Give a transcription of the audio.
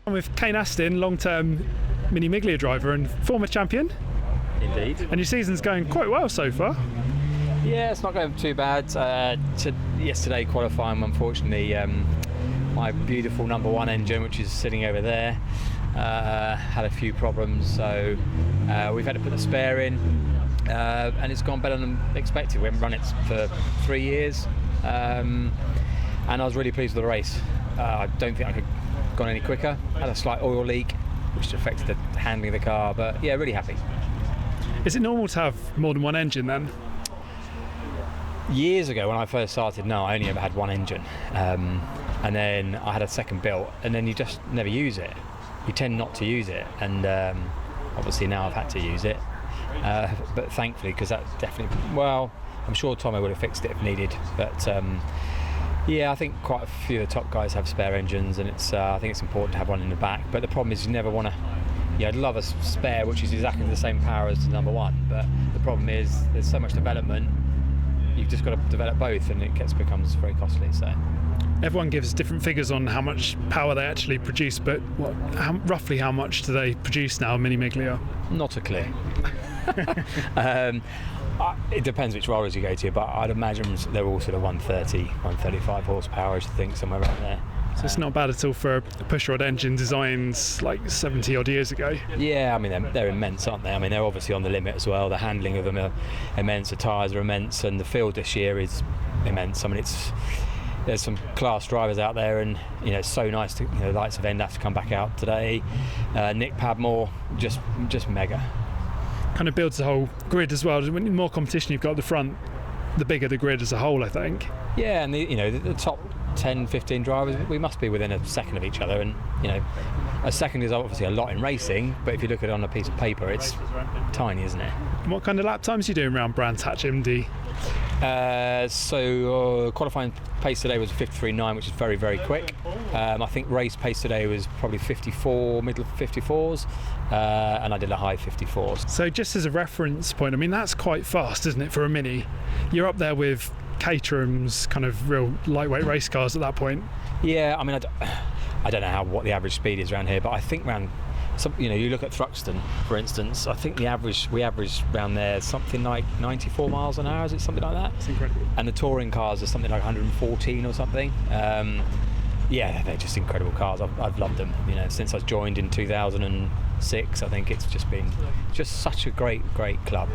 I'm with Kane Astin, long-term Mini Miglia driver and former champion. Indeed. And your season's going quite well so far. Yeah, it's not going too bad. Yesterday qualifying, unfortunately, my beautiful number one engine, which is sitting over there, had a few problems, so we've had to put the spare in, and it's gone better than expected. We haven't run it for 3 years, and I was really pleased with the race. I don't think I could have gone any quicker. Had a slight oil leak, which affected the handling of the car, but yeah, really happy. Is it normal to have more than one engine then? Years ago when I first started, no, I only ever had one engine, and then I had a second built, and then you just never use it. You tend not to use it, and obviously now I've had to use it, but thankfully, because that definitely, well, I'm sure Tommy would have fixed it if needed, but yeah, I think quite a few of the top guys have spare engines, and I think it's important to have one in the back, but the problem is you never want to. Yeah, I'd love a spare which is exactly the same power as the number one, but the problem is there's so much development, you've just got to develop both, and it becomes very costly. So everyone gives different figures on how much power they actually produce, but roughly how much do they produce now, Mini Miglia? Not a clue. It depends which rollers you go to, but I'd imagine they're all sort of 130, 135 horsepower, I should think, somewhere around there. So it's not bad at all for a pushrod engine designed like 70 odd years ago. Yeah, I mean they're immense, aren't they? I mean they're obviously on the limit as well. The handling of them are immense, the tyres are immense, and the field this year is immense. I mean there's some class drivers out there, and it's so nice to the likes of End have to come back out today. Nick Padmore, just mega. Kind of builds the whole grid as well. When more competition you've got at the front, the bigger the grid as a whole, I think. Yeah, and the top 10, 15 drivers, we must be within a second of each other, and a second is obviously a lot in racing, but if you look at it on a piece of paper, it's tiny, isn't it? And what kind of lap times are you doing around Brands Hatch MD? Qualifying pace today was 53.9, which is very, very quick. I think race pace today was probably 54, middle 54s, and I did a high 54s. So just as a reference point, I mean that's quite fast, isn't it, for a Mini? You're up there with Caterham's kind of real lightweight race cars at that point. Yeah, I mean I don't know what the average speed is around here, but I think around you look at Thruxton, for instance, I think we average around there something like 94 miles an hour, is it something like that? It's incredible. And the touring cars are something like 114 or something. Yeah, they're just incredible cars. I've loved them, since I joined in 2006. I think it's just been such a great club.